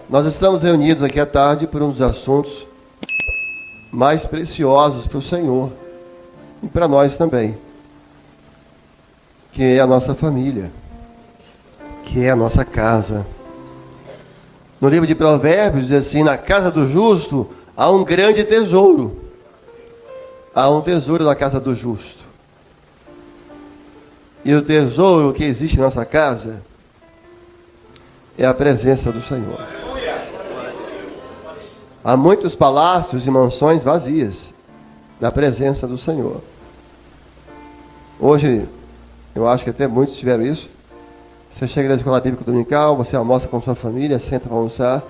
Nós estamos reunidos aqui à tarde por um dos assuntos mais preciosos para o Senhor e para nós também, que é a nossa família, que é a nossa casa. No livro de Provérbios diz assim: na casa do justo há um grande tesouro. Há um tesouro na casa do justo. E o tesouro que existe em nossa casa é a presença do Senhor. Há muitos palácios e mansões vazias da presença do Senhor. Hoje, eu acho que até muitos tiveram isso. Você chega da escola bíblica dominical, você almoça com sua família, senta para almoçar,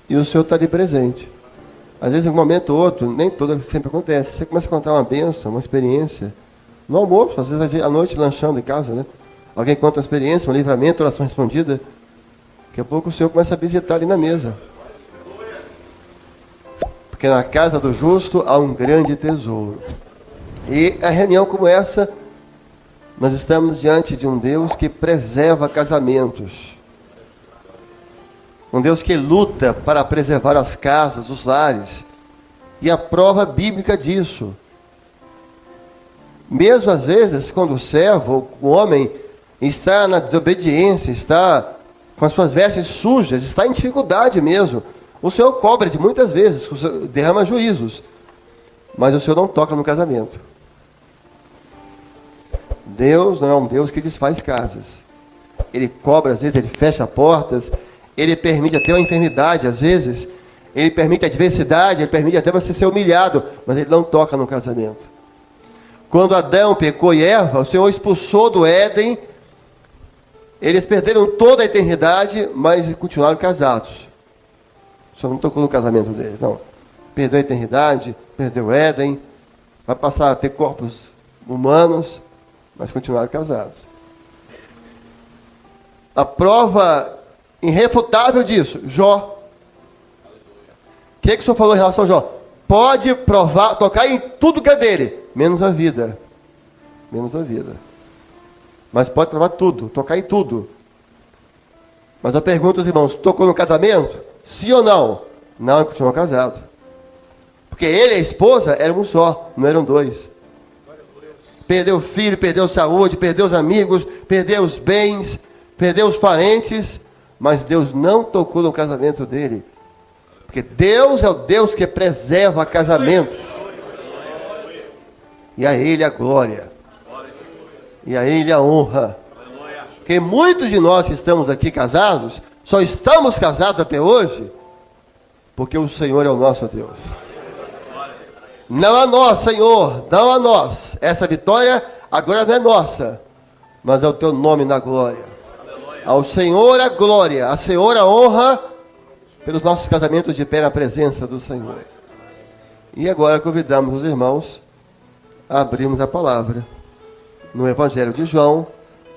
e o Senhor está ali presente. Às vezes, em um momento ou outro, nem todo sempre acontece. Você começa a contar uma bênção, uma experiência. No almoço, às vezes à noite, lanchando em casa, né? Alguém conta uma experiência, um livramento, oração respondida. Daqui a pouco o Senhor começa a visitar ali na mesa. Porque na casa do justo há um grande tesouro. E a reunião como essa, nós estamos diante de um Deus que preserva casamentos. Um Deus que luta para preservar as casas, os lares. E a prova bíblica disso. Mesmo às vezes, quando o servo, o homem, está na desobediência, está com as suas vestes sujas, está em dificuldade mesmo, o Senhor cobra de muitas vezes, derrama juízos, mas o Senhor não toca no casamento. Deus não é um Deus que desfaz casas. Ele cobra, às vezes, ele fecha portas, ele permite até uma enfermidade, às vezes, ele permite a adversidade, ele permite até você ser humilhado, mas ele não toca no casamento. Quando Adão pecou e Eva, o Senhor expulsou do Éden, eles perderam toda a eternidade, mas continuaram casados. O Senhor não tocou no casamento deles, não. Perdeu a eternidade, perdeu o Éden, vai passar a ter corpos humanos, mas continuaram casados. A prova irrefutável disso, Jó. O que o Senhor falou em relação a Jó? Pode provar, tocar em tudo que é dele, menos a vida. Menos a vida. Mas pode provar tudo, tocar em tudo. Mas eu pergunto aos irmãos, tocou no casamento? Sim ou não? Não, ele continuou casado. Porque ele e a esposa eram um só, não eram dois. Perdeu o filho, perdeu a saúde, perdeu os amigos, perdeu os bens, perdeu os parentes, mas Deus não tocou no casamento dele. Porque Deus é o Deus que preserva casamentos. E a Ele a glória. E a Ele a honra. Porque muitos de nós que estamos aqui casados, só estamos casados até hoje, porque o Senhor é o nosso Deus. Não a nós, Senhor, não a nós. Essa vitória agora não é nossa, mas é o Teu nome na glória. Ao Senhor a glória, a Senhor a honra, pelos nossos casamentos de pé na presença do Senhor. E agora convidamos os irmãos a abrirmos a palavra no Evangelho de João,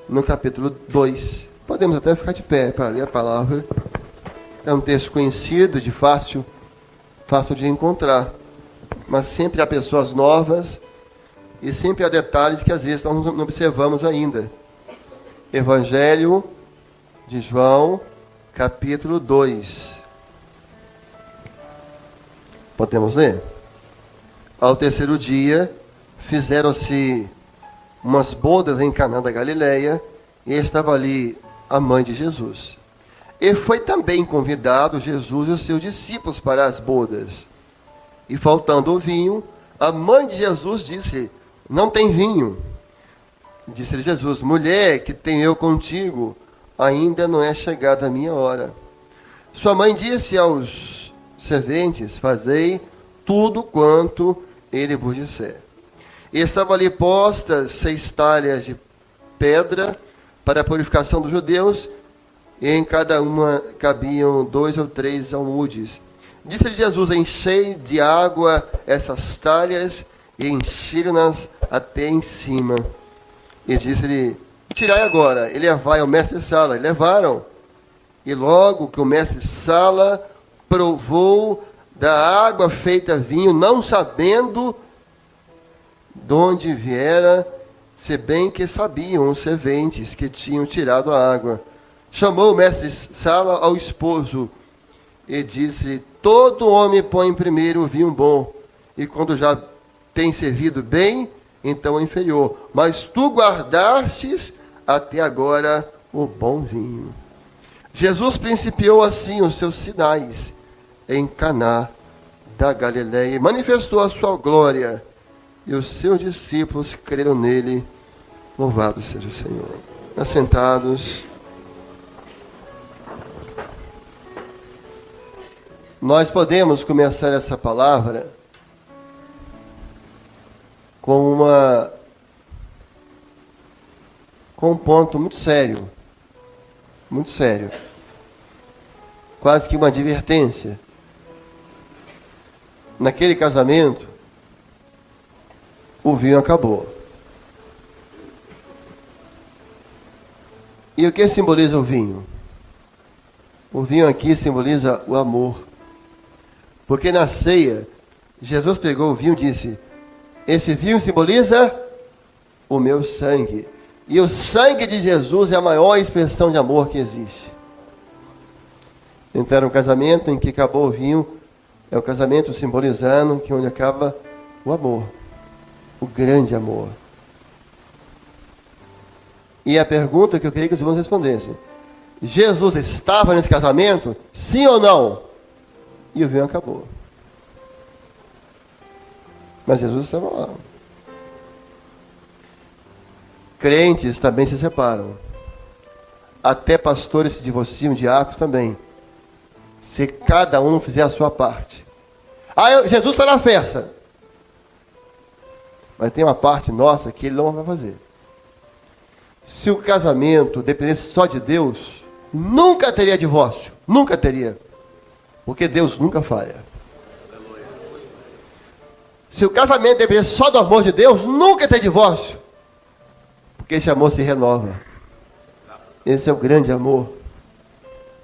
no capítulo 2. Podemos até ficar de pé para ler a palavra. É um texto conhecido, de fácil de encontrar. Mas sempre há pessoas novas e sempre há detalhes que às vezes nós não observamos ainda. Evangelho de João, capítulo 2. Podemos ler? Ao terceiro dia, fizeram-se umas bodas em Caná da Galileia, e estava ali a mãe de Jesus. E foi também convidado Jesus e os seus discípulos para as bodas. E faltando o vinho, a mãe de Jesus disse: não tem vinho. Disse-lhe Jesus: mulher, que tenho eu contigo? Ainda não é chegada a minha hora. Sua mãe disse aos serventes: fazei tudo quanto ele vos disser. E estavam ali postas 6 talhas de pedra para a purificação dos judeus, e em cada uma cabiam 2 ou 3 almudes. Disse-lhe Jesus: enchei de água essas talhas, e encheram-nas até em cima. E disse-lhe: tirai agora, e levai ao mestre-sala. E levaram. E logo que o mestre-sala provou da água feita vinho, não sabendo de onde viera, se bem que sabiam os serventes que tinham tirado a água, Chamou o mestre Sala ao esposo e disse: todo homem põe primeiro o vinho bom, e quando já tem servido bem, então o inferior. Mas tu guardastes até agora o bom vinho. Jesus principiou assim os seus sinais em Caná da Galileia e manifestou a sua glória, e os seus discípulos creram nele. Louvado seja o Senhor. Assentados. Nós podemos começar essa palavra com um ponto muito sério, quase que uma advertência. Naquele casamento, o vinho acabou. E o que simboliza o vinho? O vinho aqui simboliza o amor. Porque na ceia, Jesus pegou o vinho e disse: esse vinho simboliza o meu sangue. E o sangue de Jesus é a maior expressão de amor que existe. Então era um casamento em que acabou o vinho, é o casamento simbolizando que onde acaba o amor, o grande amor. E a pergunta que eu queria que os irmãos respondessem: Jesus estava nesse casamento? Sim ou não? E o vinho acabou. Mas Jesus estava lá. Crentes também se separam. Até pastores se divorciam, diáconos também. Se cada um não fizer a sua parte. Jesus está na festa. Mas tem uma parte nossa que ele não vai fazer. Se o casamento dependesse só de Deus, nunca teria divórcio. Nunca teria. Porque Deus nunca falha. Se o casamento dependesse só do amor de Deus, nunca teria divórcio. Porque esse amor se renova. Esse é o grande amor.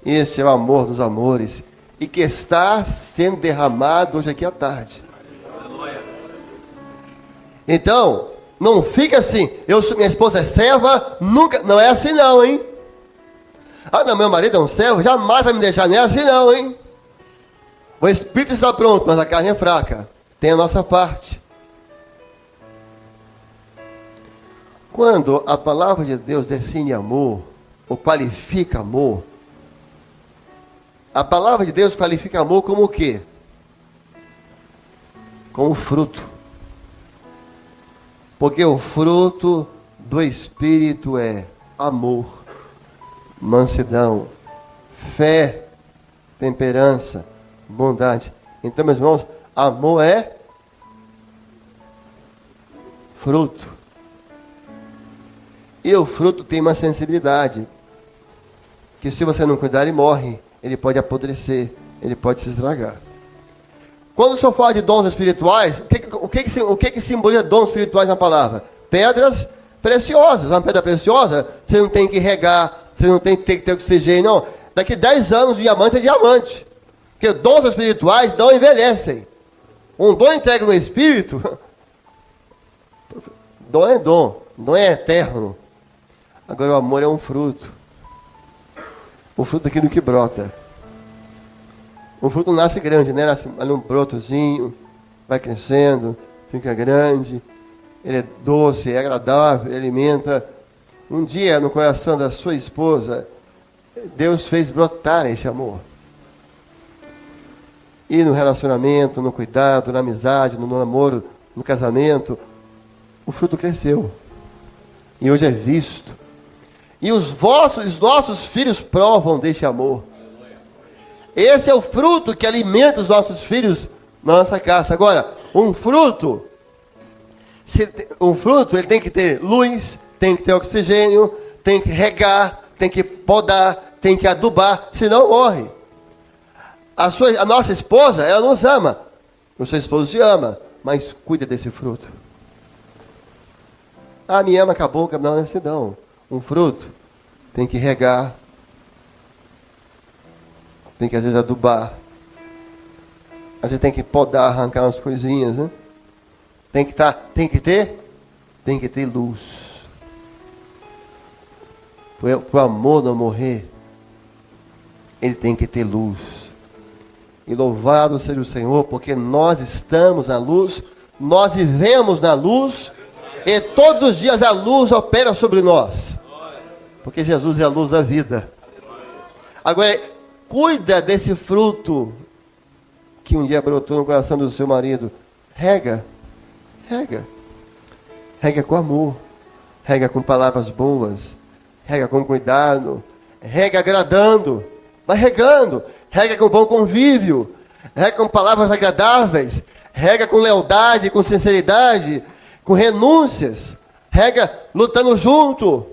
Esse é o amor dos amores. E que está sendo derramado hoje aqui à tarde. Então, não fica assim: minha esposa é serva, nunca. Não é assim não, hein? Não, meu marido é um servo, jamais vai me deixar. Não é assim não, hein? O espírito está pronto, mas a carne é fraca. Tem a nossa parte. Quando a palavra de Deus define amor, ou qualifica amor, a palavra de Deus qualifica amor como o quê? Como fruto. Porque o fruto do Espírito é amor, mansidão, fé, temperança, bondade. Então, meus irmãos, amor é fruto. E o fruto tem uma sensibilidade, que se você não cuidar, ele morre, ele pode apodrecer, ele pode se estragar. Quando o senhor fala de dons espirituais, o que simboliza dons espirituais na palavra? Pedras preciosas. Uma pedra preciosa, você não tem que regar, você não tem que ter oxigênio, não. Daqui 10 anos, o diamante é diamante. Porque dons espirituais não envelhecem. Um dom entregue no Espírito, dom é dom, não é eterno. Agora o amor é um fruto. O fruto é aquilo que brota. O fruto nasce grande, né? Nasce ali um brotozinho, vai crescendo, fica grande. Ele é doce, é agradável, ele alimenta. Um dia, no coração da sua esposa, Deus fez brotar esse amor. E no relacionamento, no cuidado, na amizade, no namoro, no casamento, o fruto cresceu. E hoje é visto. E os nossos filhos provam desse amor. Esse é o fruto que alimenta os nossos filhos na nossa casa. Agora, um fruto ele tem que ter luz, tem que ter oxigênio, tem que regar, tem que podar, tem que adubar, senão morre. A nossa esposa, ela nos ama. O seu esposo te ama, mas cuida desse fruto. Me ama, acabou, não, não. Um fruto tem que regar, tem que às vezes adubar, às vezes tem que podar, arrancar umas coisinhas, né? Tem que ter luz. Para o amor não morrer, ele tem que ter luz. E louvado seja o Senhor, porque nós estamos na luz, nós vivemos na luz, e todos os dias a luz opera sobre nós. Porque Jesus é a luz da vida. Agora, cuida desse fruto que um dia brotou no coração do seu marido. Rega com amor, rega com palavras boas, rega com cuidado, rega agradando, vai regando, rega com bom convívio, rega com palavras agradáveis, rega com lealdade, com sinceridade, com renúncias, rega lutando junto,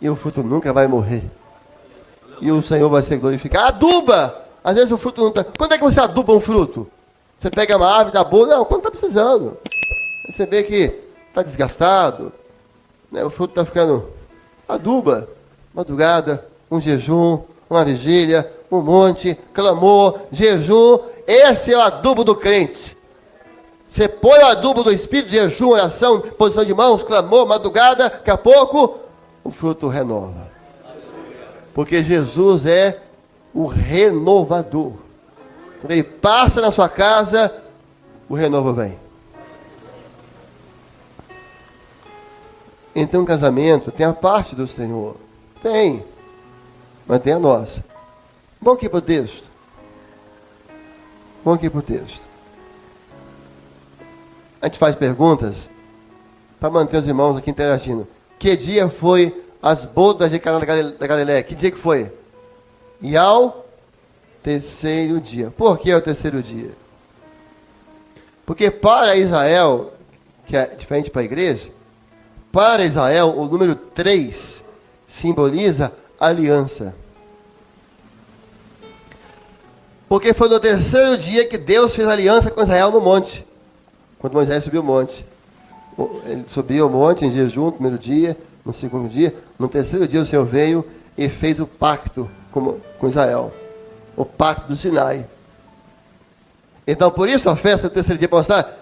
e o fruto nunca vai morrer, e o Senhor vai ser glorificado. Aduba, às vezes o fruto não está. Quando é que você aduba um fruto? Você pega uma árvore, dá boa, não, quando está precisando, você vê que está desgastado, né? O fruto está ficando. Aduba, madrugada, um jejum, uma vigília, um monte, clamor, jejum. Esse é o adubo do crente. Você põe o adubo do Espírito, jejum, oração, posição de mãos, clamor, madrugada, daqui a pouco o fruto renova. Porque Jesus é o renovador. Quando ele passa na sua casa, o renovo vem. Então, um casamento tem a parte do Senhor. Tem. Mas tem a nossa. Vamos aqui para o texto. A gente faz perguntas para manter os irmãos aqui interagindo. Que dia foi as bodas de Caná da Galileia? Que dia que foi? E ao terceiro dia. Por que ao terceiro dia? Porque para Israel, que é diferente para a igreja, para Israel, o número 3 simboliza aliança. Porque foi no terceiro dia que Deus fez aliança com Israel no monte. Quando Moisés subiu o monte. Ele subiu o monte em jejum no primeiro dia, no segundo dia. No terceiro dia o Senhor veio e fez o pacto com Israel. O pacto do Sinai. Então por isso a festa do terceiro dia para mostrar,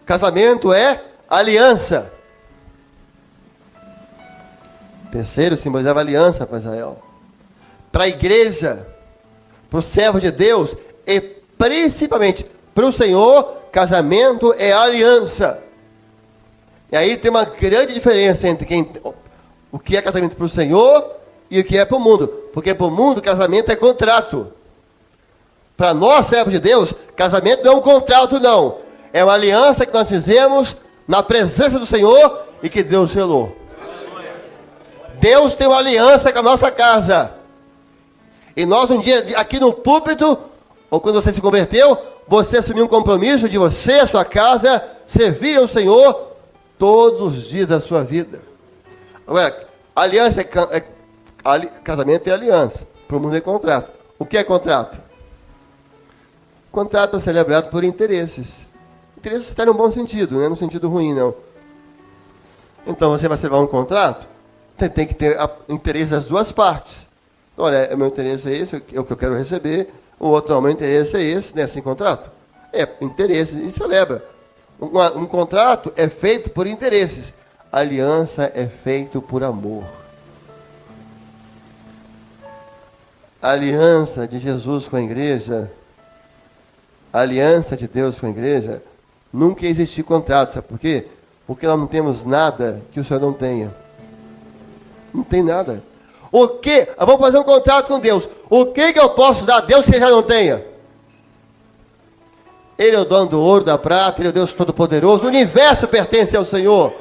casamento é aliança. Terceiro simbolizava aliança para Israel. Para a igreja, para o servo de Deus e principalmente para o Senhor, casamento é aliança. E aí tem uma grande diferença entre o que é casamento para o Senhor e o que é para o mundo. Porque para o mundo, casamento é contrato. Para nós, servos de Deus, casamento não é um contrato, não. É uma aliança que nós fizemos na presença do Senhor e que Deus selou. Deus tem uma aliança com a nossa casa. E nós um dia, aqui no púlpito, ou quando você se converteu, você assumiu um compromisso de você, a sua casa, servir ao Senhor todos os dias da sua vida. Agora, aliança casamento é aliança. Para o mundo é contrato. O que é contrato? Contrato é celebrado por interesses. Interesses está no bom sentido, não é no sentido ruim, não. Então, você vai celebrar um contrato, tem que ter interesse das duas partes. Olha, o meu interesse é esse, é o que eu quero receber. O outro, não, o meu interesse é esse, né? Assim, contrato. É interesse, e celebra. Um contrato é feito por interesses. A aliança é feito por amor. A aliança de Jesus com a igreja, a aliança de Deus com a igreja, nunca existiu contrato. Sabe por quê? Porque nós não temos nada que o Senhor não tenha. Não tem nada. O que? Eu vou fazer um contrato com Deus. O que eu posso dar a Deus que já não tenha? Ele é o dono do ouro, da prata, Ele é o Deus Todo-Poderoso. O universo pertence ao Senhor.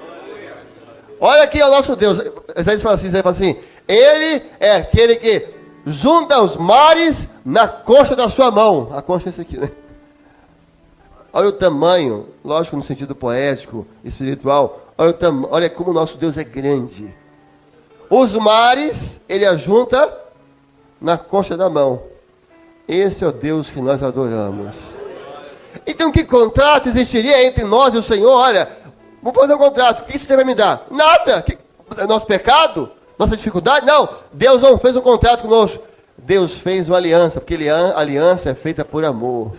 Olha aqui o nosso Deus. Isaías fala assim, Ele é aquele que junta os mares na concha da sua mão. A concha é esse aqui, né? Olha o tamanho, lógico no sentido poético, espiritual. Olha como o nosso Deus é grande. Os mares, Ele ajunta na concha da mão. Esse é o Deus que nós adoramos. Então que contrato existiria entre nós e o Senhor? Olha, vamos fazer um contrato. O que você vai me dar? Nada. Nosso pecado? Nossa dificuldade? Não. Deus não fez um contrato conosco. Deus fez uma aliança, porque a aliança é feita por amor.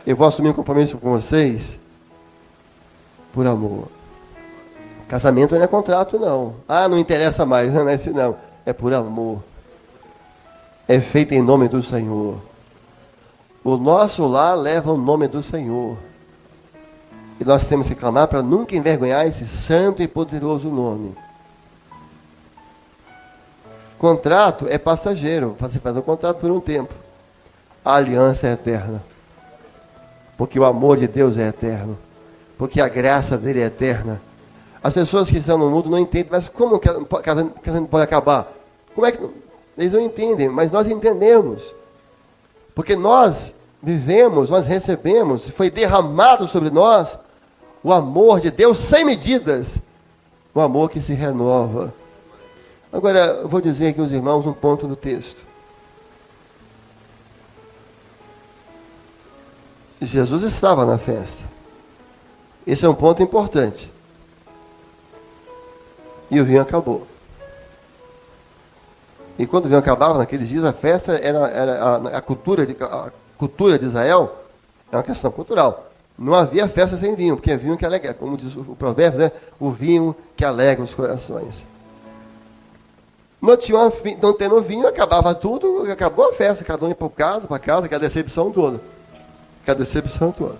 Eu vou assumir um compromisso com vocês por amor. Casamento não é contrato, não. Ah, não interessa mais, não é esse não. É por amor. é feita em nome do Senhor. O nosso lar leva o nome do Senhor. E nós temos que clamar para nunca envergonhar esse santo e poderoso nome. Contrato é passageiro. Você faz um contrato por um tempo. A aliança é eterna. Porque o amor de Deus é eterno. Porque a graça dele é eterna. As pessoas que estão no mundo não entendem, mas como que casamento pode acabar? Como é que... Eles não entendem, mas nós entendemos. Porque nós vivemos, nós recebemos, foi derramado sobre nós o amor de Deus sem medidas. O amor que se renova. Agora, eu vou dizer aqui aos irmãos um ponto do texto. Jesus estava na festa. Esse é um ponto importante. E o vinho acabou. E quando o vinho acabava, naqueles dias, a festa era a cultura de Israel, é uma questão cultural. Não havia festa sem vinho, porque é vinho que alegra, como diz o provérbio, né? O vinho que alegra os corações. Não tendo vinho, acabava tudo, acabou a festa, cada um ia para casa, que é a decepção toda. Que é a decepção toda.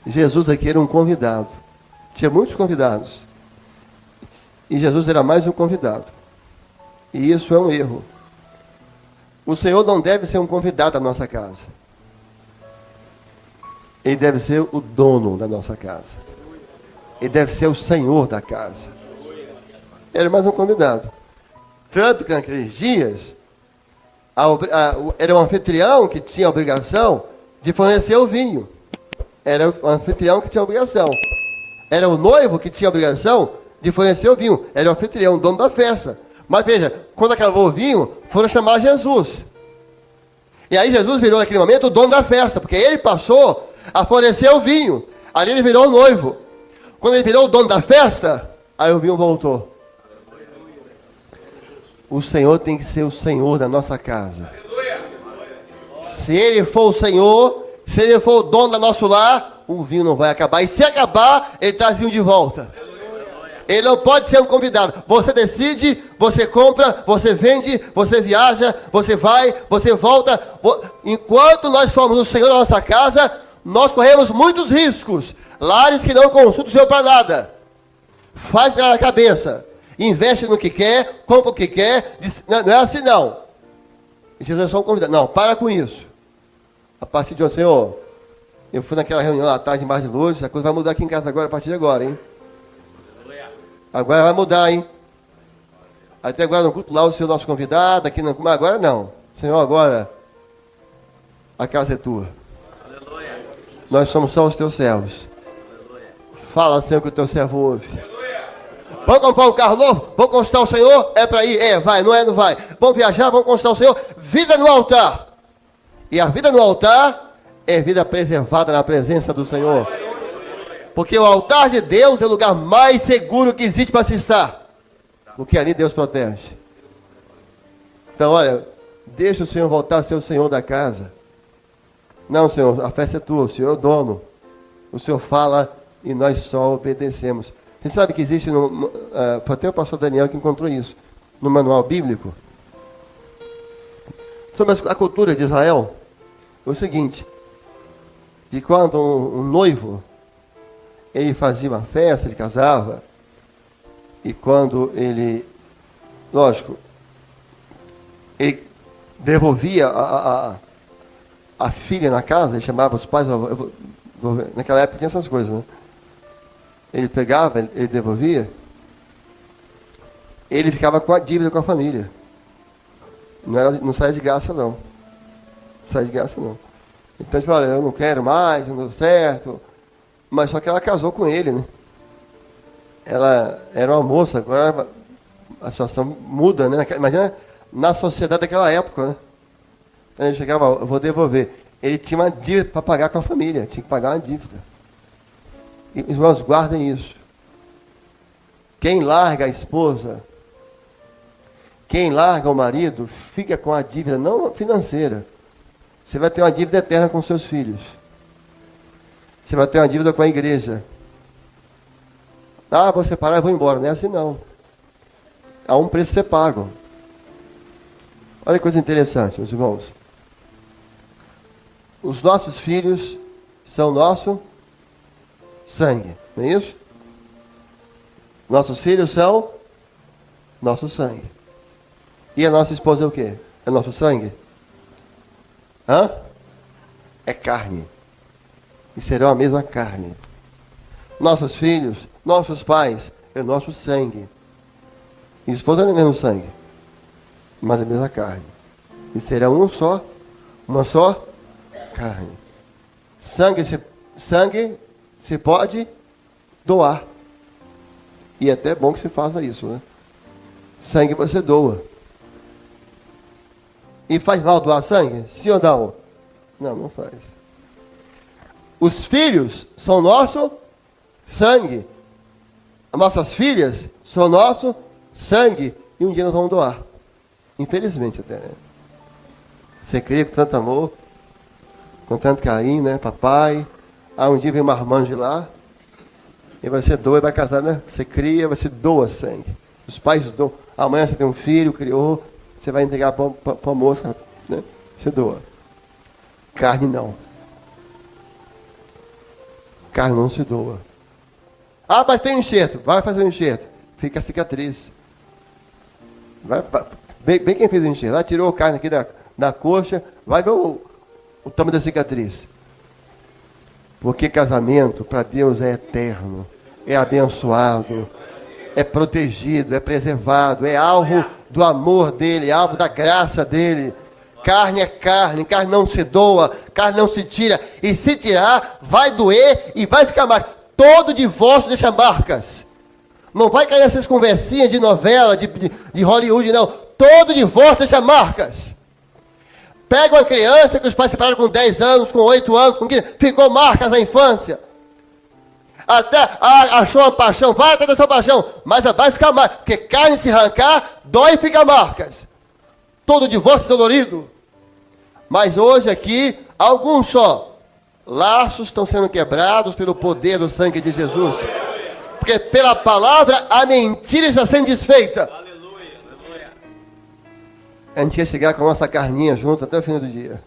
Jesus aqui era um convidado. Tinha muitos convidados. E Jesus era mais um convidado. E isso é um erro. O Senhor não deve ser um convidado da nossa casa. Ele deve ser o dono da nossa casa. Ele deve ser o Senhor da casa. Era mais um convidado. Tanto que naqueles dias, era o anfitrião que tinha a obrigação de fornecer o vinho. Era o anfitrião que tinha a obrigação. Era o noivo que tinha a obrigação de fornecer o vinho. Era o anfitrião, o dono da festa. Mas veja, quando acabou o vinho, foram chamar Jesus. E aí Jesus virou naquele momento o dono da festa, porque ele passou a fornecer o vinho. Ali ele virou o noivo. Quando ele virou o dono da festa, aí o vinho voltou. O Senhor tem que ser o Senhor da nossa casa. Se Ele for o Senhor, se Ele for o dono do nosso lar, o vinho não vai acabar. E se acabar, Ele traz vinho de volta. Ele não pode ser um convidado. Você decide, você compra, você vende, você viaja, você vai, você volta. Enquanto nós formos o Senhor da nossa casa, nós corremos muitos riscos. Lares que não consultam o Senhor para nada. Faz na cabeça. Investe no que quer, compra o que quer. Não é assim não. Jesus é só um convidado. Não, para com isso. A partir de hoje, Senhor, eu fui naquela reunião lá à tarde, embaixo de luz, a coisa vai mudar aqui em casa agora, a partir de agora, hein? Agora vai mudar, hein? Até agora no culto lá, o Senhor nosso convidado, aqui não, mas agora não. Senhor, agora a casa é tua. Aleluia. Nós somos só os teus servos. Aleluia. Fala, Senhor, que o teu servo ouve. Aleluia. Vamos comprar um carro novo? Vamos consultar o Senhor? É para ir? É, vai, não é, não vai. Vamos viajar? Vamos consultar o Senhor? Vida no altar. E a vida no altar é vida preservada na presença do Senhor. Porque o altar de Deus é o lugar mais seguro que existe para se estar. Porque ali Deus protege. Então, olha, deixa o Senhor voltar a ser o Senhor da casa. Não, Senhor, a festa é tua, o Senhor é o dono. O Senhor fala e nós só obedecemos. Você sabe que existe, foi até o pastor Daniel que encontrou isso, no manual bíblico. Sobre a cultura de Israel, é o seguinte, de quando um noivo, ele fazia uma festa, ele casava, e quando ele, lógico, ele devolvia a filha na casa, ele chamava os pais, naquela época tinha essas coisas, né? Ele pegava, ele devolvia, ele ficava com a dívida com a família. Não saia de graça, não. Não saia de graça, não. Então ele fala, eu não quero mais, não deu certo. Mas só que ela casou com ele, né? Ela era uma moça, agora a situação muda, né? Imagina na sociedade daquela época, né? Ele chegava, eu vou devolver. Ele tinha uma dívida para pagar com a família, tinha que pagar uma dívida. E os irmãos, guardem isso. Quem larga a esposa, quem larga o marido, fica com a dívida não financeira. Você vai ter uma dívida eterna com seus filhos. Você vai ter uma dívida com a igreja. Ah, vou separar e vou embora. Não é assim não. Há um preço a ser pago. Olha que coisa interessante, meus irmãos. Os nossos filhos são nosso sangue, não é isso? Nossos filhos são nosso sangue. E a nossa esposa é o quê? É nosso sangue? Hã? É carne. E serão a mesma carne. Nossos filhos, nossos pais, é nosso sangue. E a esposa não é o mesmo sangue, mas é a mesma carne. E serão uma só carne. Sangue se pode doar. E é até bom que se faça isso, né? Sangue você doa. E faz mal doar sangue? Sim ou não? Não, não faz. Os filhos são nosso sangue. As nossas filhas são nosso sangue. E um dia nós vamos doar. Infelizmente até, né? Você cria com tanto amor, com tanto carinho, né? Papai. Aí um dia vem uma irmã de lá. E você doa e vai casar, né? Você cria, você doa sangue. Os pais doam. Amanhã você tem um filho, criou. Você vai entregar para a moça, né? Você doa. Carne não. Carne não se doa. Ah, mas tem enxerto. Vai fazer um enxerto. Fica a cicatriz. Bem quem fez o enxerto. Lá tirou a carne aqui da coxa. Vai ver o tamanho da cicatriz. Porque casamento para Deus é eterno. É abençoado. É protegido. É preservado. É alvo do amor dele. É alvo da graça dele. Carne é carne, carne não se doa, carne não se tira. E se tirar, vai doer e vai ficar marca. Todo divórcio deixa marcas. Não vai cair nessas conversinhas de novela, de Hollywood, não. Todo divórcio deixa marcas. Pega uma criança que os pais separaram com 10 anos, com 8 anos, com 15, ficou marcas na infância. Até achou uma paixão, vai até da sua paixão, mas vai ficar marcas. Porque carne se arrancar, dói e fica marcas. Todo divórcio é dolorido. Mas hoje aqui, alguns só, laços estão sendo quebrados pelo poder do sangue de Jesus. Porque pela palavra a mentira está sendo desfeita. A gente quer chegar com a nossa carninha junto até o fim do dia.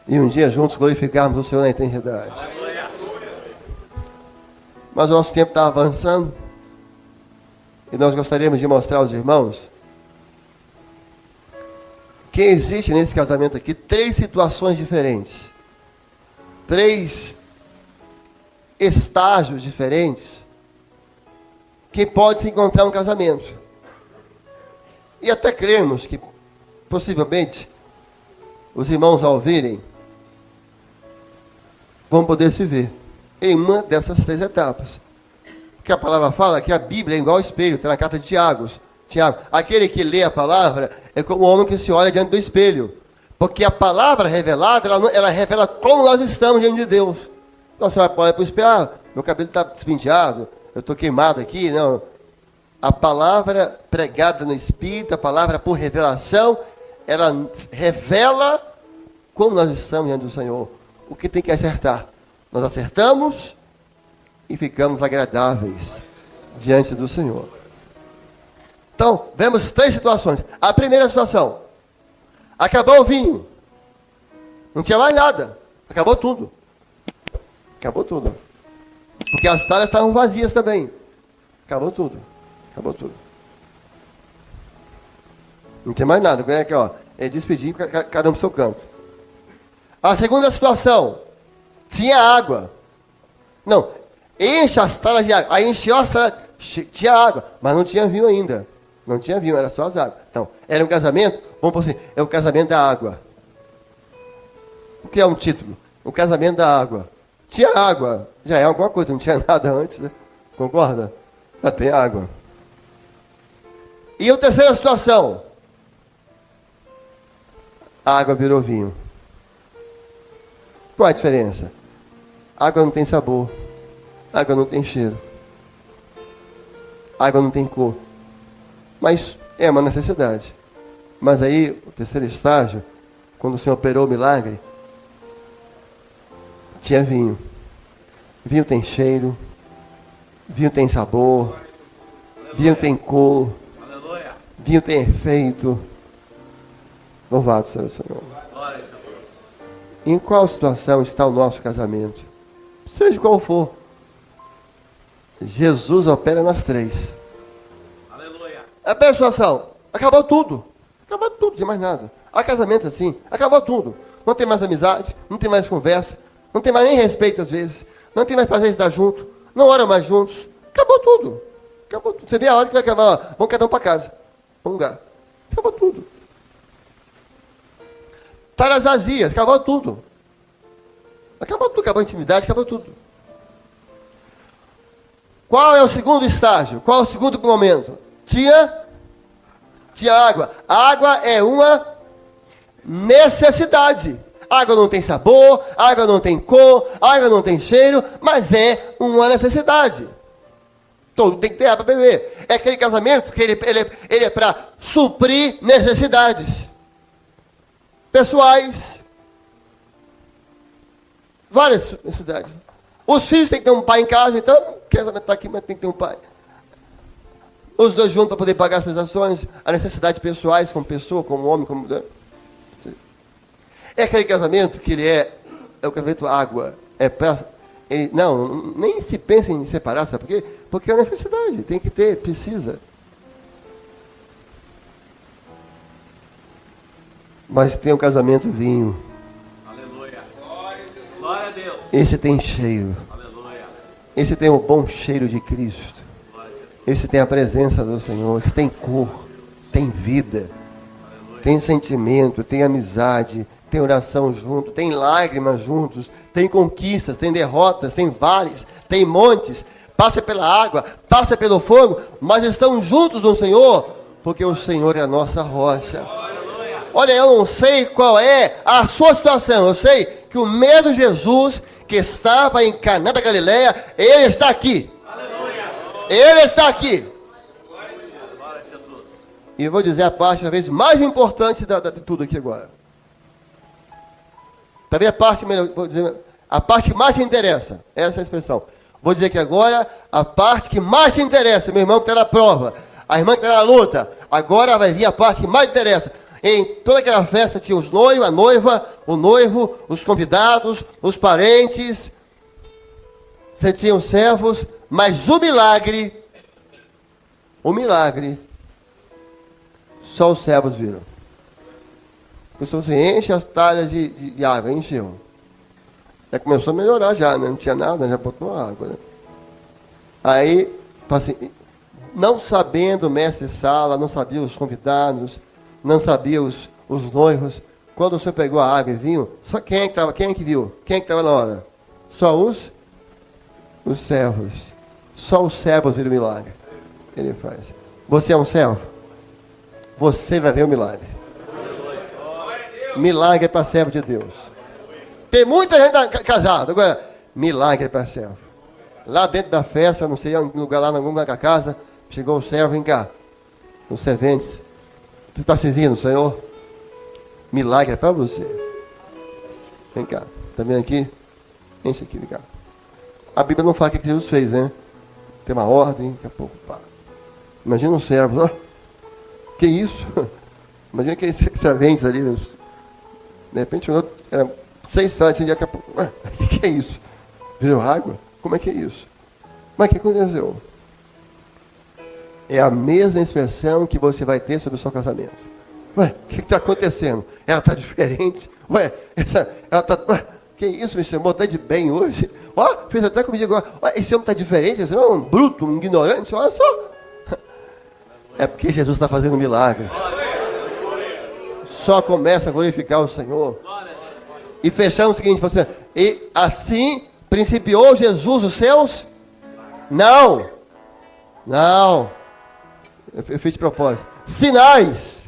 E um dia juntos glorificarmos o Senhor na eternidade. Mas o nosso tempo está avançando. E nós gostaríamos de mostrar aos irmãos que existe nesse casamento aqui 3 situações diferentes. 3 estágios diferentes que pode se encontrar um casamento. E até cremos que, possivelmente, os irmãos ao ouvirem, vão poder se ver em uma dessas 3 etapas. Porque a palavra fala que a Bíblia é igual ao espelho, está na carta de Tiago, aquele que lê a palavra é como o homem que se olha diante do espelho. Porque a palavra revelada, ela revela como nós estamos diante de Deus. Então você vai olhar para o espelho, meu cabelo está despenteado, eu estou queimado aqui. Não. A palavra pregada no Espírito, a palavra por revelação, ela revela como nós estamos diante do Senhor. O que tem que acertar? Nós acertamos e ficamos agradáveis diante do Senhor. Então, vemos 3 situações. A primeira situação, acabou o vinho. Não tinha mais nada. Acabou tudo. Acabou tudo. Porque as talhas estavam vazias também. Acabou tudo. Acabou tudo. Não tem mais nada. Aqui, ó, é despedir cada um pro seu canto. A segunda situação, tinha água. Não, enche as talhas de água. Aí encheu as talhas, tinha água, mas não tinha vinho ainda. Não tinha vinho, era só as águas. Então, era um casamento, vamos por assim, é o casamento da água. O que é um título? O casamento da água. Tinha água, já é alguma coisa, não tinha nada antes, né? Concorda? Já tem água. E a terceira situação, a água virou vinho. Qual é a diferença? A água não tem sabor, a água não tem cheiro, a água não tem cor. Mas é uma necessidade. Mas aí, o terceiro estágio, quando o Senhor operou o milagre, tinha vinho. Vinho tem cheiro, vinho tem sabor, Vinho tem cor. Vinho tem efeito. Louvado seja o Senhor. Em qual situação está o nosso casamento? Seja qual for. Jesus opera nas três. A persuasão, acabou tudo. Acabou tudo, não tem mais nada. Há casamento assim, acabou tudo. Não tem mais amizade, não tem mais conversa, não tem mais nem respeito às vezes, não tem mais prazer de estar junto, não oram mais juntos. Acabou tudo. Acabou tudo. Você vê a hora que vai acabar, ó, vamos cada um para casa. Vamos lugar. Acabou tudo. Taras vazias, acabou tudo. Acabou tudo, acabou a intimidade, acabou tudo. Qual é o segundo estágio? Qual é o segundo momento? Tinha água. A água é uma necessidade. A água não tem sabor, a água não tem cor, a água não tem cheiro, mas é uma necessidade. Todo tem que ter água para beber. É aquele casamento que ele é para suprir necessidades pessoais. Várias necessidades. Os filhos têm que ter um pai em casa, então, o casamento está aqui, mas tem que ter um pai. Os dois juntos para poder pagar as prestações, as necessidades pessoais, como pessoa, como homem, como mulher. É aquele casamento que ele é o casamento água. É para... Não, nem se pensa em separar, sabe por quê? Porque é uma necessidade, tem que ter, precisa. Mas tem um casamento vinho. Aleluia. Glória a Deus. Esse tem cheiro. Aleluia. Esse tem o bom cheiro de Cristo. Esse tem a presença do Senhor. Esse tem cor, tem vida, tem sentimento, tem amizade, tem oração junto, tem lágrimas juntos, tem conquistas, tem derrotas, tem vales, tem montes, passa pela água, passa pelo fogo, mas estão juntos no Senhor, porque o Senhor é a nossa rocha. Olha, eu não sei qual é a sua situação, eu sei que o mesmo Jesus que estava em Caná da Galileia, Ele está aqui. Ele está aqui. E eu vou dizer a parte, talvez, mais importante de tudo aqui agora. Talvez a parte, vou dizer, a parte que mais te interessa. Essa é a expressão. Vou dizer que agora, a parte que mais te interessa, meu irmão que está na prova, a irmã que está na luta, agora vai vir a parte que mais te interessa. Em toda aquela festa tinha os noivos, a noiva, o noivo, os convidados, os parentes, você tinha os servos, mas o milagre, só os servos viram. Porque você enche as talhas de água, encheu. Já começou a melhorar já, né? Não tinha nada, já botou água, né? Aí, assim, não sabendo o mestre sala, não sabia os convidados, não sabia os noivos, quando o Senhor pegou a água e vinho, só quem é que viu? Quem é que estava na hora? Só os servos. Só os servos viram o milagre. Ele faz. Você é um servo? Você vai ver o milagre. Milagre é para servo de Deus. Tem muita gente casada. Agora, milagre é para servo. Lá dentro da festa, não sei, em um lugar lá, em alguma casa, chegou o servo, vem cá. Os serventes. Você está servindo, Senhor? Milagre é para você. Vem cá. Está vendo aqui? Enche aqui, vem cá. A Bíblia não fala o que Jesus fez, né? Tem uma ordem, daqui a pouco, pá. Imagina um servo, ó. Que isso? Imagina aqueles serventes ali. De repente, era 6 horas, assim, daqui a pouco. O que é isso? Virou água? Como é que é isso? Mas o que aconteceu? É a mesma expressão que você vai ter sobre o seu casamento. Ué, o que está acontecendo? Ela está diferente? Ué, ela está... Que isso, me chamou até de bem hoje? Ó, fez até comigo agora. Ó, esse homem está diferente, esse homem é um bruto, um ignorante, olha só. É porque Jesus está fazendo um milagre. Só começa a glorificar o Senhor. E fechamos o seguinte, você, e assim principiou Jesus os seus? Não. Eu fiz de propósito. Sinais,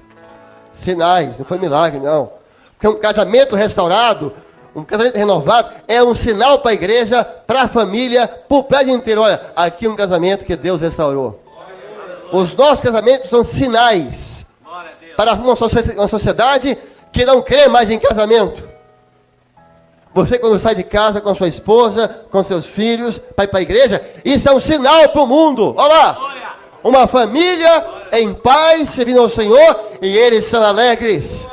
não foi milagre, não. Porque um casamento restaurado, um casamento renovado, é um sinal para a igreja, para a família, para o prédio inteiro. Olha, aqui é um casamento que Deus restaurou. Os nossos casamentos são sinais para uma sociedade que não crê mais em casamento. Você, quando sai de casa com a sua esposa, com seus filhos, para ir para a igreja, isso é um sinal para o mundo. Olha lá! uma família em paz, servindo ao Senhor, e eles são alegres.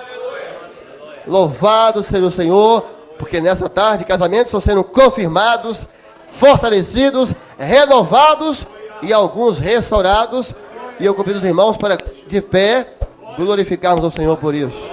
Louvado seja o Senhor, porque nessa tarde casamentos estão sendo confirmados, fortalecidos, renovados e alguns restaurados. E eu convido os irmãos para, de pé, glorificarmos ao Senhor por isso.